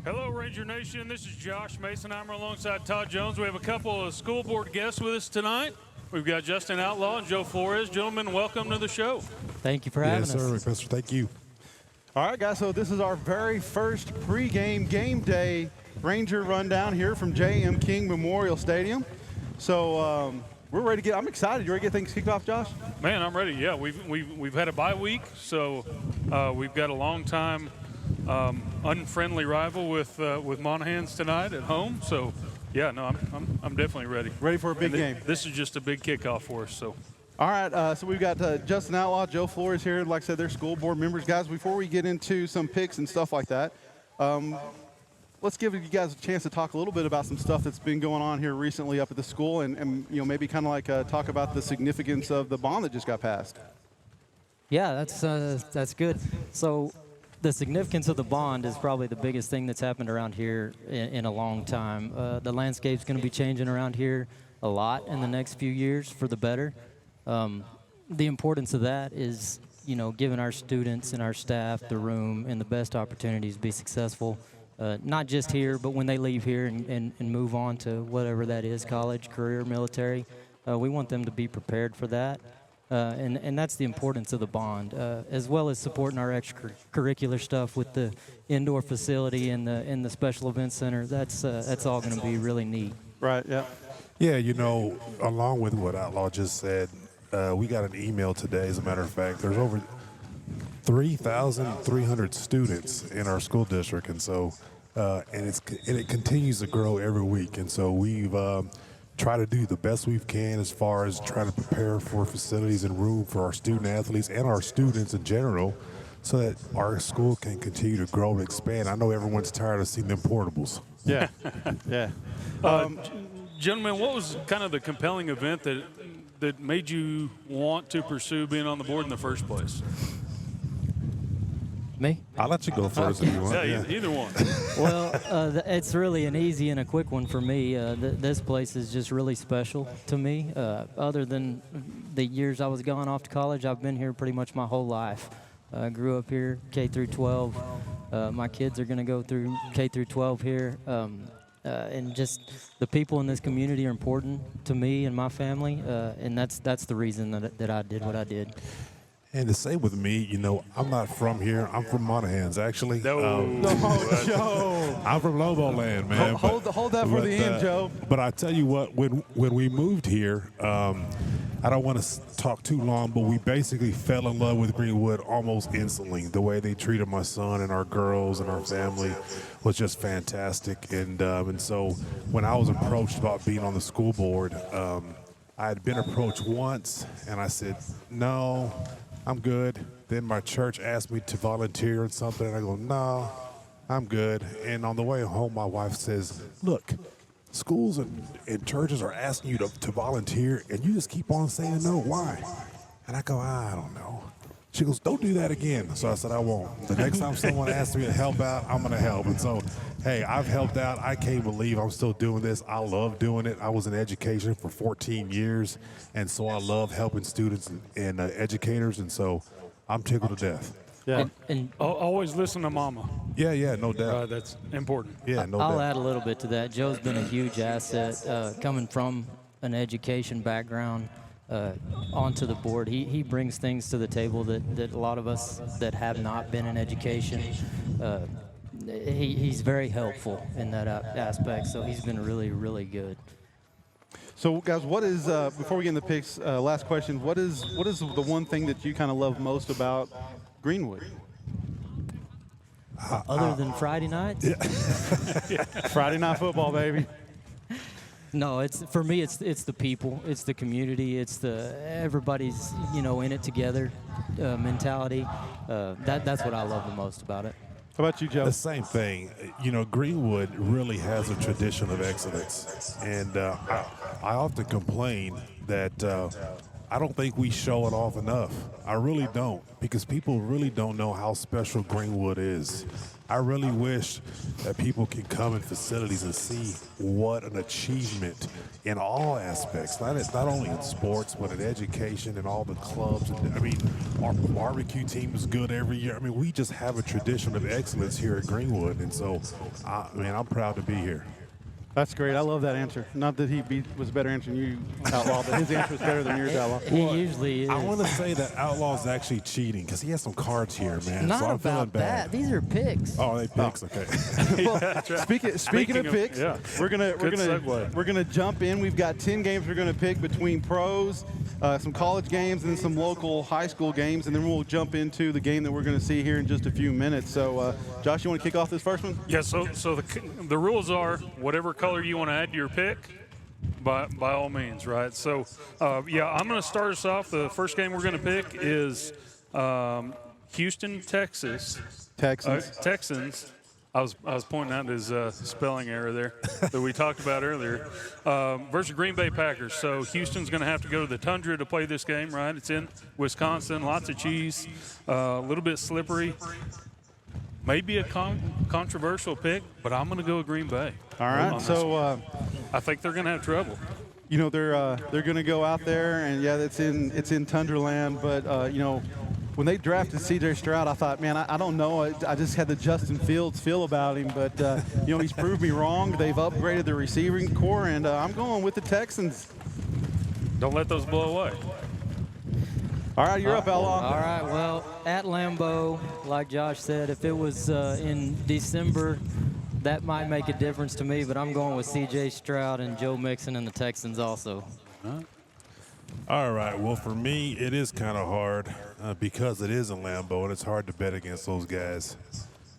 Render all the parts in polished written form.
Hello, Ranger Nation. This is Josh Mason. I'm alongside Todd Jones. We have a couple of school board guests with us tonight. We've got Justin Outlaw and Joe Flores. Gentlemen, welcome to the show. Thank you for having us. Yes, sir, Professor. Thank you. All right, guys, so this is our very first pregame game day Ranger rundown here from J.M. King Memorial Stadium. So we're ready to get – I'm excited. You ready to get things kicked off, Josh? Man, I'm ready. Yeah, we've had a bye week, so we've got a long time unfriendly rival with Monahans tonight at home. So, yeah, no, I'm definitely ready. Ready for a big game. This is just a big kickoff for us. So. All right, so we've got Justin Outlaw, Joe Flores here. Like I said, they're school board members. Guys, before we get into some picks and stuff like that, let's give you guys a chance to talk a little bit about some stuff that's been going on here recently up at the school and you know, maybe kind of like talk about the significance of the bond that just got passed. Yeah, that's good. So the significance of the bond is probably the biggest thing that's happened around here in a long time. The landscape's going to be changing around here a lot in the next few years for the better. The importance of that is, you know, giving our students and our staff the room and the best opportunities to be successful, not just here, but when they leave here and move on to whatever that is, college, career, military. We want them to be prepared for that. And that's the importance of the bond, as well as supporting our extracurricular stuff with the indoor facility and the special event center. That's all going to be really neat. Right, yeah. Yeah, you know, along with what Outlaw just said, we got an email today, as a matter of fact. There's over 3,300 students in our school district, and so and it continues to grow every week. And so we've tried to do the best we can as far as trying to prepare for facilities and room for our student athletes and our students in general, so that our school can continue to grow and expand. I know everyone's tired of seeing them portables. Yeah, yeah. Gentlemen, what was kind of the compelling event that made you want to pursue being on the board in the first place? Me? I'll let you go first if you want. Yeah, either one. Well, it's really an easy and a quick one for me. This place is just really special to me. Other than the years I was going off to college, I've been here pretty much my whole life. I grew up here, K through 12. My kids are going to go through K through 12 here. And just the people in this community are important to me and my family, and that's the reason that I did what I did. And the same with me, you know, I'm not from here. I'm from Monahans, actually. No, Joe. I'm from Lobo Land, man. Hold that for the end, Joe. But I tell you what, when we moved here, I don't want to talk too long, but we basically fell in love with Greenwood almost instantly. The way they treated my son and our girls and our family was just fantastic. And so when I was approached about being on the school board, I had been approached once, and I said, no, I'm good. Then my church asked me to volunteer or something, and I go, no, I'm good. And on the way home, my wife says, look, schools and churches are asking you to volunteer, and you just keep on saying no. Why? And I go, I don't know. She goes, don't do that again. So I said, I won't. The next time someone asks me to help out, I'm going to help. And so, hey, I've helped out. I can't believe I'm still doing this. I love doing it. I was in education for 14 years, and so I love helping students and educators, and so I'm tickled to death. Yeah. And always listen to mama. Yeah, no doubt. That's important. Yeah, no doubt. I'll add a little bit to that. Joe's been a huge asset coming from an education background onto the board. He brings things to the table that a lot of us that have not been in education, he's very helpful in that aspect, so he's been really, really good. So, guys, what is before we get into the picks? Last question: what is the one thing that you kind of love most about Greenwood? Other than Friday nights? Friday night football, baby. No, it's for me. It's the people. It's the community. It's the everybody's in it together mentality. That's what I love the most about it. How about you, Joe? The same thing. You know, Greenwood really has a tradition of excellence. And I often complain that I don't think we show it off enough. I really don't, because people really don't know how special Greenwood is. I really wish that people can come in facilities and see what an achievement in all aspects, not only in sports, but in education and all the clubs. I mean, our barbecue team is good every year. I mean, we just have a tradition of excellence here at Greenwood, and so, man, I'm proud to be here. That's great. I love that answer. Not that he was a better answer than you, Outlaw, but his answer was better than yours, Outlaw. He usually is. I want to say that Outlaw's actually cheating because he has some cards here, man. Not so I'm feeling about bad. that. These are picks. Oh, they picks. Okay. Well, speaking of picks, yeah. we're Good gonna segue. jump in. We've got 10 games we're gonna pick between pros, some college games, and then some local high school games, and then we'll jump into the game that we're gonna see here in just a few minutes. So, Josh, you want to kick off this first one? Yeah, so the rules are whatever color you want to add to your pick, by all means, right? So, yeah, I'm going to start us off. The first game we're going to pick is Houston, Texas. Texans. I was pointing out his spelling error there that we talked about earlier. Versus Green Bay Packers. So Houston's going to have to go to the Tundra to play this game, right? It's in Wisconsin. Lots of cheese. A little bit slippery. Maybe a controversial pick, but I'm going to go with Green Bay. All right. So I think they're going to have trouble. you know they're going to go out there, and yeah, it's in Tundra land. But you know, when they drafted C.J. Stroud, I thought, man, I don't know. I just had the Justin Fields feel about him, but you know, he's proved me wrong. They've upgraded the receiving core, and I'm going with the Texans. Don't let those blow away. All right, you're up, Outlaw. All right, well, at Lambeau, like Josh said, if it was in December, that might make a difference to me, but I'm going with C.J. Stroud and Joe Mixon and the Texans also. All right. Well, for me, it is kind of hard because it is in Lambeau, and it's hard to bet against those guys.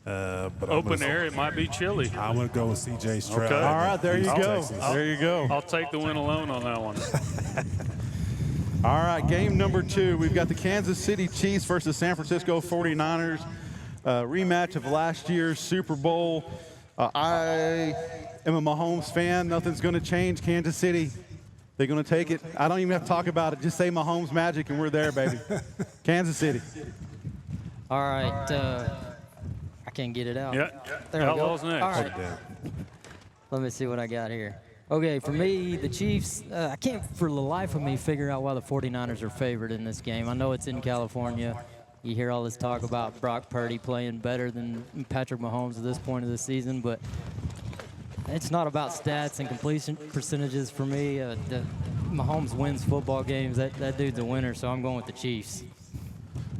But Open air, it might be chilly. I'm going to go with C.J. Stroud. Okay. All right, there you go. Texans. There you go. I'll take the win alone on that one. All right, game number 2. We've got the Kansas City Chiefs versus San Francisco 49ers. Rematch of last year's Super Bowl. I am a Mahomes fan. Nothing's going to change. Kansas City, they're going to take it. I don't even have to talk about it. Just say Mahomes magic and we're there, baby. Kansas City. All right, I can't get it out. Yeah. There we go. Outlaws next. All right, let me see what I got here. Okay, for me, the Chiefs, I can't for the life of me figure out why the 49ers are favored in this game. I know it's in California. You hear all this talk about Brock Purdy playing better than Patrick Mahomes at this point of the season, but it's not about stats and completion percentages for me. Mahomes wins football games. That dude's a winner, so I'm going with the Chiefs.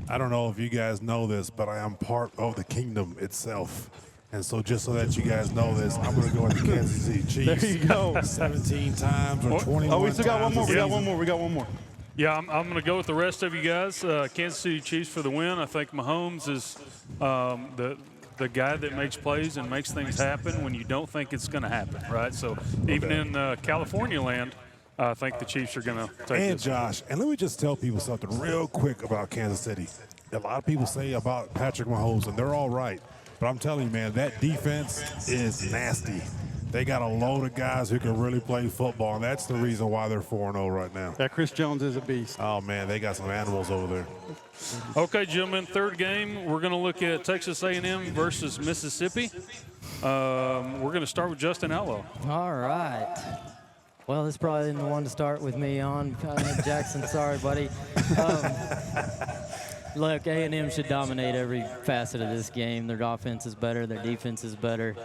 I don't know if you guys know this, but I am part of the kingdom itself. And so just so that you guys know this, I'm going to go with the Kansas City Chiefs. There you go. 17 times or 21 times. Oh, we still got one more. We Yeah. got one more. We got one more. Yeah, I'm going to go with the rest of you guys. Kansas City Chiefs for the win. I think Mahomes is the guy that makes plays and makes things happen when you don't think it's going to happen, right? So even in California land, I think the Chiefs are going to take And this. Josh, and let me just tell people something real quick about Kansas City. A lot of people say about Patrick Mahomes, and they're all right. But I'm telling you, man, that defense is nasty. They got a load of guys who can really play football, and that's the reason why they're 4-0 right now. Yeah, Chris Jones is a beast. Oh, man, they got some animals over there. Okay, gentlemen, third game, we're going to look at Texas A&M versus Mississippi. We're going to start with Justin Outlaw. All right. Well, this probably isn't the one to start with me on. Jackson, sorry, buddy. Look, A&M should dominate every facet of this game. Their offense is better. Their defense is better.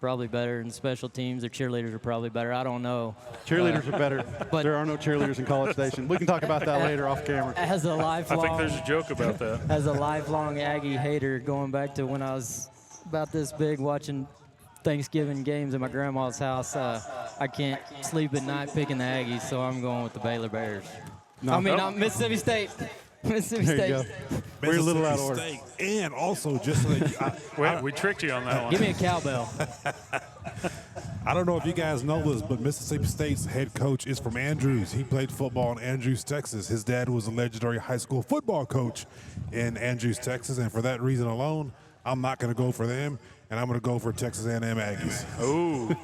Probably better in special teams. Their cheerleaders are probably better. I don't know. Cheerleaders are better, but- there are no cheerleaders in College Station. We can talk about that later off camera. As a I lifelong, think there's a joke about that. as a lifelong Aggie hater, going back to when I was about this big watching Thanksgiving games at my grandma's house, I can't sleep at night picking the Aggies, so I'm going with the Baylor Bears. Not Mississippi State. Mississippi There State. you go. We're a little out of order. Mississippi State. And also, just so that you, We tricked you on that one. Give me a cowbell. I don't know if you guys know this, but Mississippi State's head coach is from Andrews. He played football in Andrews, Texas. His dad was a legendary high school football coach in Andrews, Texas, and for that reason alone, I'm not going to go for them, and I'm going to go for Texas A&M Aggies. Oh,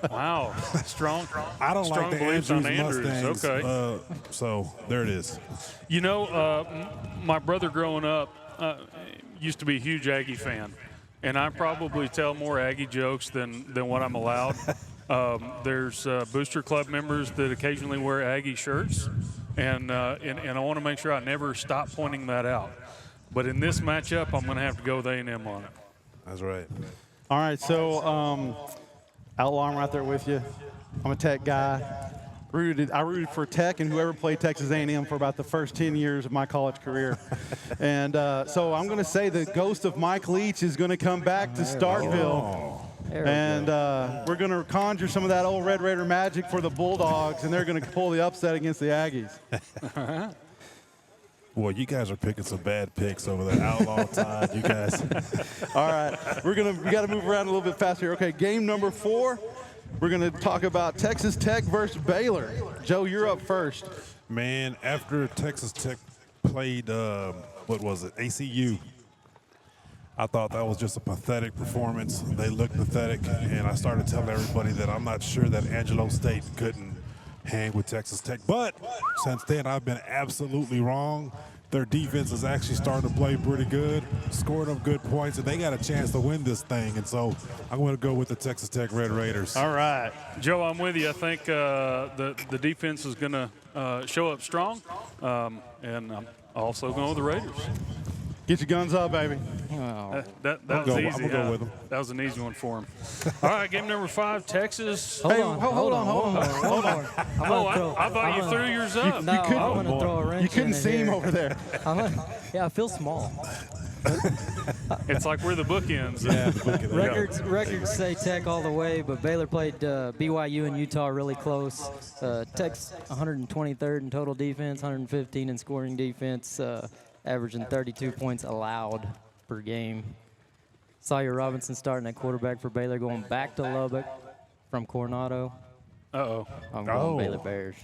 wow. Strong. I don't strong like the beliefs Andrews on Andrews. Mustangs. Okay. So there it is. You know, my brother growing up used to be a huge Aggie fan, and I probably tell more Aggie jokes than what I'm allowed. There's booster club members that occasionally wear Aggie shirts, and I want to make sure I never stop pointing that out. But in this matchup, I'm going to have to go with A&M on it. That's right. All right, so Outlaw, I'm right there with you. I'm a Tech guy. I rooted for Tech and whoever played Texas A&M for about the first 10 years of my college career. And so I'm going to say the ghost of Mike Leach is going to come back to Starkville. And we're going to conjure some of that old Red Raider magic for the Bulldogs, and they're going to pull the upset against the Aggies. Boy, you guys are picking some bad picks over there. Outlaw Tide, you guys. All right, we got to move around a little bit faster here. Okay, game number 4. We're going to talk about Texas Tech versus Baylor. Joe, you're up first. Man, after Texas Tech played, what was it, ACU, I thought that was just a pathetic performance. They looked pathetic, and I started telling everybody that I'm not sure that Angelo State couldn't hang with Texas Tech. But since then, I've been absolutely wrong. Their defense is actually starting to play pretty good, scoring up good points, and they got a chance to win this thing. And so I'm going to go with the Texas Tech Red Raiders. All right. Joe, I'm with you. I think the defense is going to show up strong, and I'm also going with the Raiders. Get your guns up, baby. That was easy. I'm going to go with them. That was an easy one for him. All right, game number 5, Texas. Hey, hold on. I thought you threw yours up. No, I'm going to throw a wrench. You couldn't in see him here. over there. Yeah, I feel small. It's like we're the bookends. Yeah, Records say Tech all the way, but Baylor played BYU and Utah really close. Tech's 123rd in total defense, 115 in scoring defense, averaging 32 points allowed per game. Sawyer Robinson starting at quarterback for Baylor, going back to Lubbock from Coronado. Uh-oh. I'm going Baylor Bears.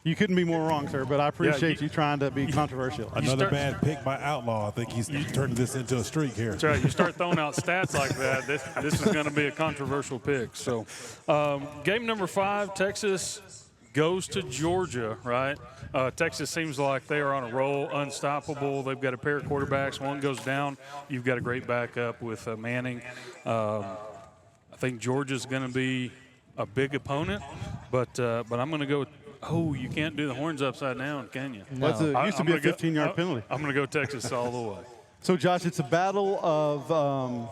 You couldn't be more wrong, sir, but I appreciate you trying to be controversial. Another bad pick by Outlaw. I think he's turning this into a streak here. That's right. You start throwing out stats like that, this is going to be a controversial pick. So, game number 5, Texas goes to Georgia, right? Texas seems like they are on a roll, unstoppable. They've got a pair of quarterbacks. One goes down. You've got a great backup with Manning. I think Georgia's going to be a big opponent, but I'm going to go. Oh, you can't do the horns upside down, can you? No. It used to be a 15-yard penalty. I'm going to go Texas all the way. So, Josh, it's a battle of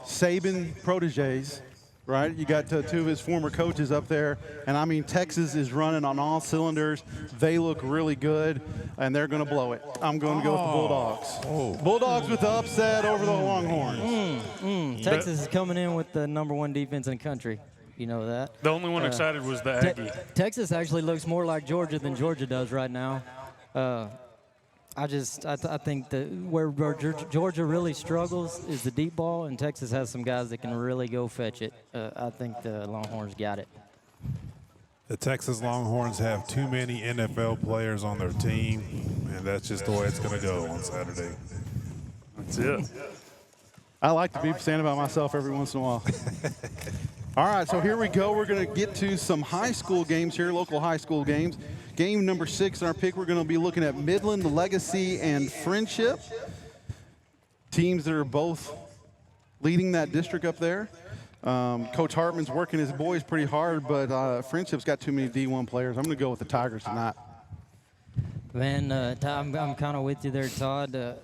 Saban proteges, right? You got 2 of his former coaches up there. And, I mean, Texas is running on all cylinders. They look really good, and they're going to blow it. I'm going to go with the Bulldogs. Bulldogs with the upset over the Longhorns. Texas is coming in with the #1 defense in the country. You know that. The only one excited was the Aggie. Texas actually looks more like Georgia than Georgia does right now. I think that where Georgia really struggles is the deep ball, and Texas has some guys that can really go fetch it. I think the Longhorns got it. The Texas Longhorns have too many NFL players on their team, and that's just the way it's going to go on Saturday. That's it. I like to be saying about myself every once in a while. All right, so here we go. We're going to get to some high school games here, local high school games. Game number 6 in our pick, we're going to be looking at Midland, Legacy, and Friendship. Teams that are both leading that district up there. Coach Hartman's working his boys pretty hard, but Friendship's got too many D1 players. I'm going to go with the Tigers tonight. Man, I'm kind of with you there, Todd.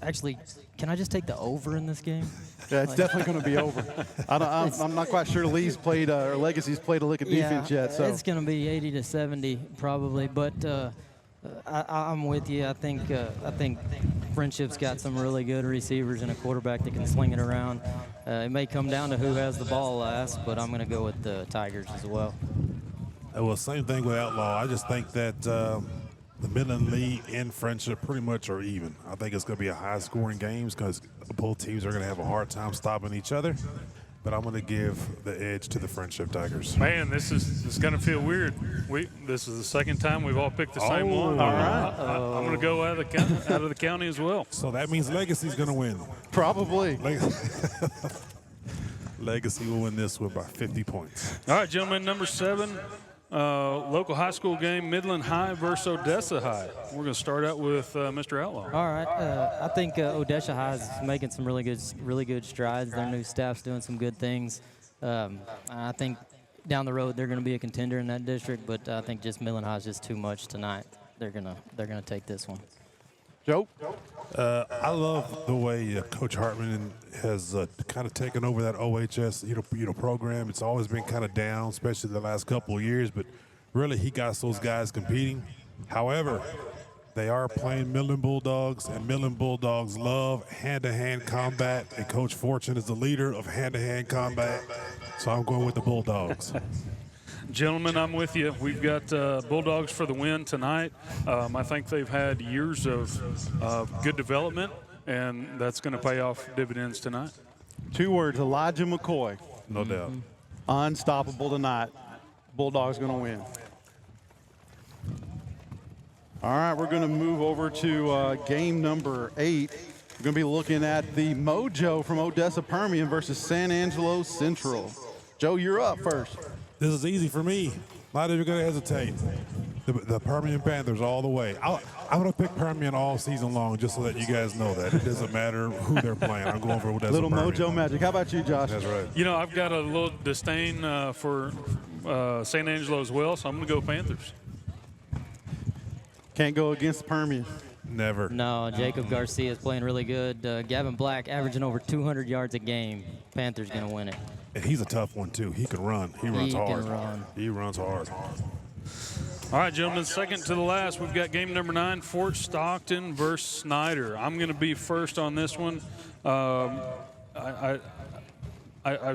Actually, can I just take the over in this game? Yeah, it's definitely going to be over. I'm not quite sure Lee's played or Legacy's played a lick of defense yet. So it's going to be 80-70 probably, but I'm with you. I think Friendship's got some really good receivers and a quarterback that can sling it around. It may come down to who has the ball last, but I'm going to go with the Tigers as well. Well, same thing with Outlaw. I just think that the Midland League and Friendship pretty much are even. I think it's going to be a high-scoring game because both teams are going to have a hard time stopping each other. but I'm going to give the edge to the Friendship Tigers. Man, this is going to feel weird. This is the second time we've all picked the same one. All right. I'm going to go out of the county as well. So that means Legacy's going to win. Probably. Legacy will win this one by 50 points. All right, gentlemen, number 7, local high school game, Midland High versus Odessa High. We're going to start out with Mr. Outlaw. All right, I think Odessa High is making some really good strides. Their new staff's doing some good things. I think down the road they're going to be a contender in that district, but I think just Midland High is just too much tonight. They're gonna take this one. Joe? I love the way Coach Hartman has kind of taken over that OHS program. It's always been kind of down, especially the last couple of years, but really he got those guys competing. However, they are playing Midland Bulldogs, and Midland Bulldogs love hand-to-hand combat, and Coach Fortune is the leader of hand-to-hand combat, so I'm going with the Bulldogs. Gentlemen, I'm with you. We've got Bulldogs for the win tonight. I think they've had years of good development, and that's going to pay off dividends tonight. 2 words, Elijah McCoy. No doubt. Unstoppable tonight. Bulldogs going to win. All right, we're going to move over to game number 8. We're going to be looking at the Mojo from Odessa Permian versus San Angelo Central. Joe, you're up first. This is easy for me. Not even going to hesitate. The Permian Panthers all the way. I'm going to pick Permian all season long just so that you guys know that. It doesn't matter who they're playing. I'm going for Odessa Little Permian. Mojo magic. How about you, Josh? That's right. You know, I've got a little disdain for San Angelo as well, so I'm going to go Panthers. Can't go against the Permian. Never. No, Jacob Garcia is playing really good. Gavin Black averaging over 200 yards a game. Panthers going to win it. And he's a tough one, too. He can run. He runs hard. He runs hard. All right, gentlemen, second to the last, we've got game number 9, Fort Stockton versus Snyder. I'm going to be first on this one. I've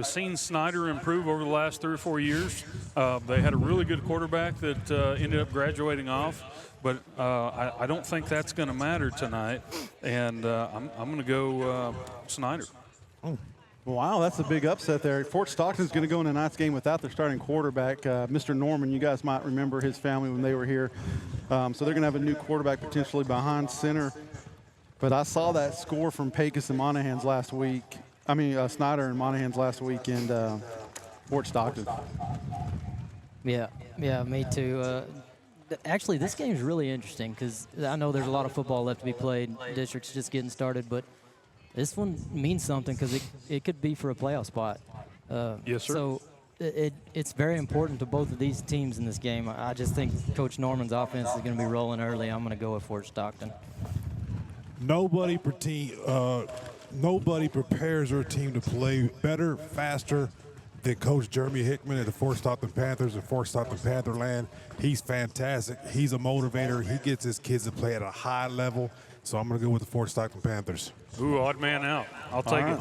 seen Snyder improve over the last 3 or 4 years. They had a really good quarterback that ended up graduating off, but I don't think that's going to matter tonight, and I'm going to go Snyder. Oh. Wow, that's a big upset there. Fort Stockton's going to go in tonight's game without their starting quarterback, Mr. Norman. You guys might remember his family when they were here. So they're going to have a new quarterback potentially behind center. But I saw that score from Pecos and Monahans last week. Snyder and Monahans last week in Fort Stockton. Yeah, me too. Actually, this game is really interesting because I know there's a lot of football left to be played. District's just getting started, but this one means something because it could be for a playoff spot. Yes, sir. So it's very important to both of these teams in this game. I just think Coach Norman's offense is going to be rolling early. I'm going to go with Fort Stockton. Nobody prepares their team to play better, faster than Coach Jeremy Hickman at the Fort Stockton Panthers and Fort Stockton Pantherland. He's fantastic. He's a motivator. He gets his kids to play at a high level. So I'm going to go with the Fort Stockton Panthers. Ooh, odd man out. I'll take it.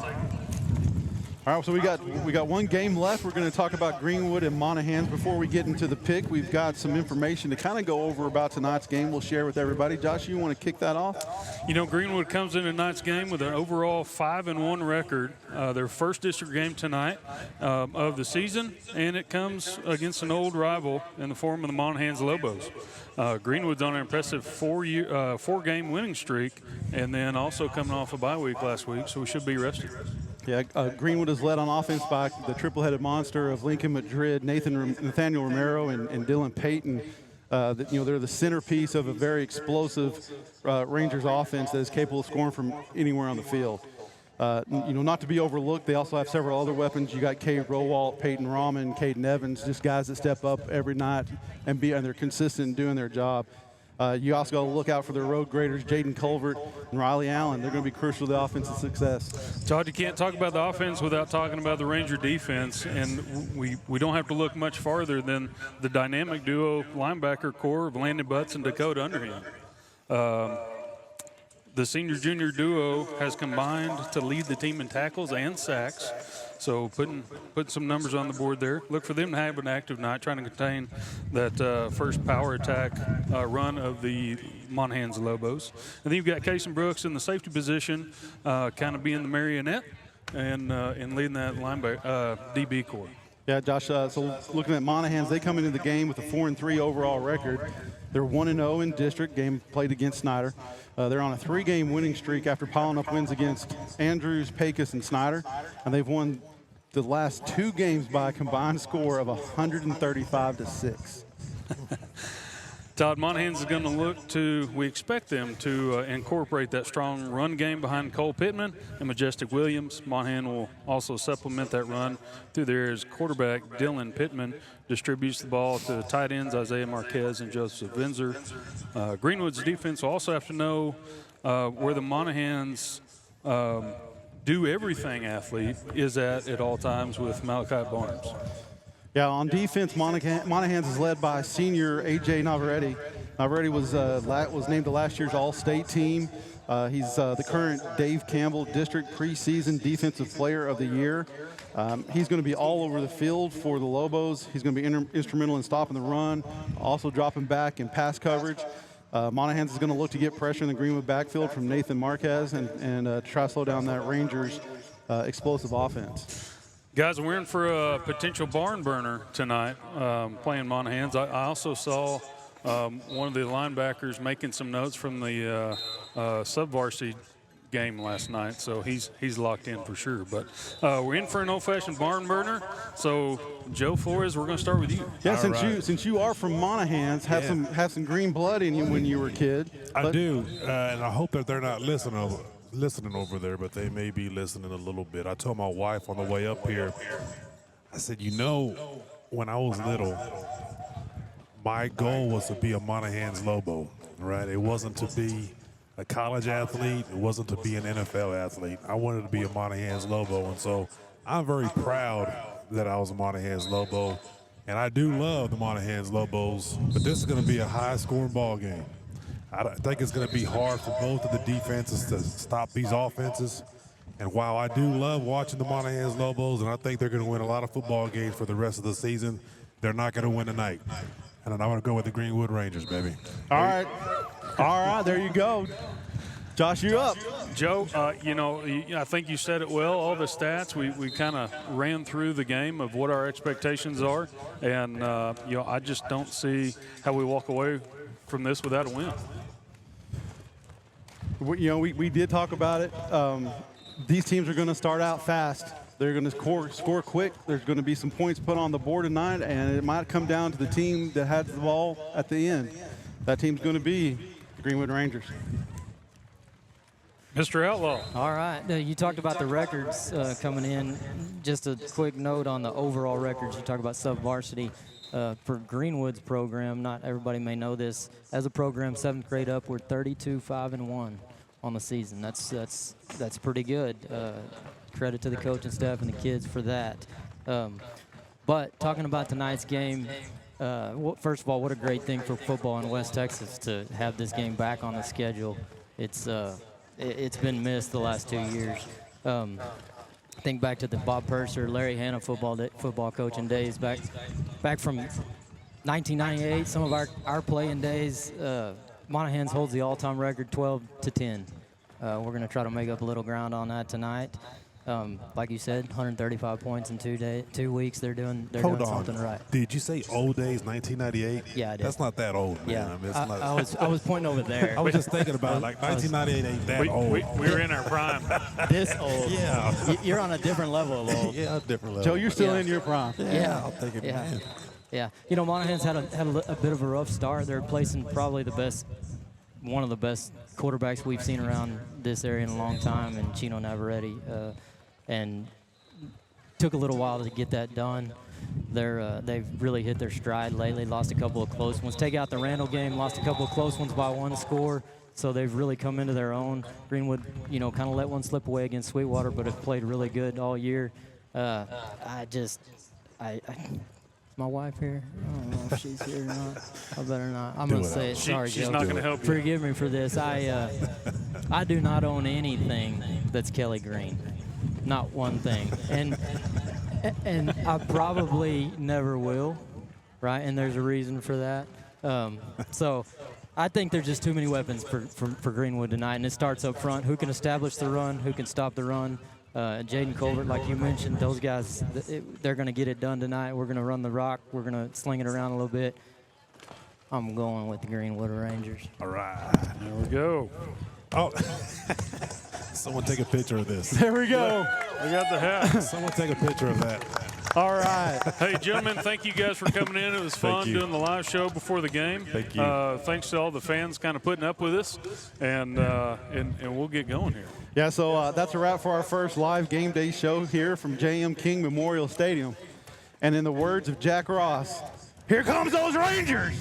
All right, so we got one game left. We're going to talk about Greenwood and Monahans. Before we get into the pick, we've got some information to kind of go over about tonight's game. We'll share with everybody. Josh, you want to kick that off? You know, Greenwood comes in tonight's game with an overall 5-1 record. Their first district game tonight of the season, and it comes against an old rival in the form of the Monahans Lobos. Greenwood's on an impressive 4-game winning streak, and then also coming off a bye week last week, so we should be rested. Yeah, Greenwood is led on offense by the triple-headed monster of Lincoln Madrid, Nathaniel Romero, and Dylan Payton. They're the centerpiece of a very explosive Rangers offense that is capable of scoring from anywhere on the field. Not to be overlooked, they also have several other weapons. You got Cade Rowalt, Peyton Rahman, Caden Evans, just guys that step up every night and they're consistent in doing their job. You also got to look out for their road graders, Jaden Culvert and Riley Allen. They're going to be crucial to the offensive success. Todd, you can't talk about the offense without talking about the Ranger defense, and we don't have to look much farther than the dynamic duo linebacker core of Landon Butts and Dakota Underhand. The senior-junior duo has combined to lead the team in tackles and sacks. So putting some numbers on the board there. Look for them to have an active night, trying to contain that first power attack run of the Monahans Lobos. And then you've got Kason Brooks in the safety position, kind of being the marionette. in leading that linebacker DB corps. Yeah, Josh, so looking at Monahans, they come into the game with a 4-3 overall record. They're 1-0 in district, game played against Snyder. They're on a 3-game winning streak after piling up wins against Andrews, Pecos, and Snyder. And they've won the last 2 games by a combined score of 135-6. Todd, Monahans is going to look to, we expect them to incorporate that strong run game behind Cole Pittman and Majestic Williams. Monahan will also supplement that run through there as quarterback Dylan Pittman distributes the ball to tight ends Isaiah Marquez and Joseph Vinzer. Greenwood's defense will also have to know where the Monahans do everything athlete is at all times with Malachi Barnes. Yeah, on defense, Monahans is led by senior A.J. Navarrete. Navarrete was named the last year's All-State team. He's the current Dave Campbell District Preseason Defensive Player of the Year. He's going to be all over the field for the Lobos. He's going to be instrumental in stopping the run, also dropping back in pass coverage. Monahans is going to look to get pressure in the Greenwood backfield from Nathan Marquez and try to slow down that Rangers explosive offense. Guys, we're in for a potential barn burner tonight playing Monahans. I also saw one of the linebackers making some notes from the sub-varsity game last night, so he's locked in for sure. But we're in for an old-fashioned barn burner. So, Joe Flores, we're going to start with you. Yeah, since you are from Monahans, have some green blood in you when you were a kid. I do, and I hope that they're not listening over there, but they may be listening a little bit. I told my wife on the way up here, I said, when I was little, my goal was to be a Monahans Lobo, right? It wasn't to be a college athlete. It wasn't to be an NFL athlete. I wanted to be a Monahans Lobo, and so I'm very proud that I was a Monahans Lobo, and I do love the Monahans Lobos, but this is going to be a high-scoring ball game. I think it's going to be hard for both of the defenses to stop these offenses. And while I do love watching the Monahans Lobos, and I think they're going to win a lot of football games for the rest of the season, they're not going to win tonight. And I'm going to go with the Greenwood Rangers, baby. All right, there you go. Josh, you're up. Joe, I think you said it well. All the stats, we kind of ran through the game of what our expectations are. And, I just don't see how we walk away from this without a win. We did talk about it. These teams are going to start out fast. They're going to score quick. There's going to be some points put on the board tonight, and it might come down to the team that had the ball at the end. That team's going to be the Greenwood Rangers. Mr. Outlaw. All right. You talked about the records coming in. Just a quick note on the overall records. You talk about sub-varsity. For Greenwood's program, not everybody may know this, as a program 7th grade up, we're 32-5-1 on the season. That's pretty good. Credit to the coaching staff and the kids for that. But talking about tonight's game, first of all, what a great thing for football in West Texas to have this game back on the schedule. It's been missed the last 2 years. Think back to the Bob Purser, Larry Hanna football coaching days back from 1998. Some of our playing days. Monahans holds the all-time record, 12-10. We're going to try to make up a little ground on that tonight. Like you said, 135 points in 2 weeks. They're doing something right. Did you say old days, 1998? Yeah, I did. That's not that old, man. Yeah, I mean, it's not, I was pointing over there. I was just thinking about 1998 ain't that old. We were in our prime. This old. Yeah. You're on a different level of old. Yeah, different level. Joe, you're still in your prime. Yeah. I'm thinking, Yeah. man. Yeah. Monahans had a bit of a rough start. They're placing probably one of the best quarterbacks we've seen around this area in a long time, and Chino Navarrete, and took a little while to get that done. They've really hit their stride lately. Lost a couple of close ones. Take out the Randall game, lost a couple of close ones by 1 score. So they've really come into their own. Greenwood, kind of let one slip away against Sweetwater, but have played really good all year. Is my wife here? I don't know if she's here or not. I better not. I'm going to say it. Sorry, She's Joe. not going to help you. Forgive me for this. I do not own anything that's Kelly Green. Not one thing. And I probably never will, right? And there's a reason for that. So I think there's just too many weapons for Greenwood tonight, and it starts up front. Who can establish the run? Who can stop the run? Jaden Colbert, like you mentioned, those guys, they're going to get it done tonight. We're going to run the rock. We're going to sling it around a little bit. I'm going with the Greenwood Rangers. All right. There we go. Oh, someone take a picture of this. There we go. We got the hat. Someone take a picture of that. All right. Hey, gentlemen, thank you guys for coming in. It was fun you. doing the live show before the game. Thank you. Thanks to all the fans kind of putting up with us, and we'll get going here. Yeah, so that's a wrap for our first live game day show here from J.M. King Memorial Stadium. And in the words of Jack Ross, here comes those Rangers!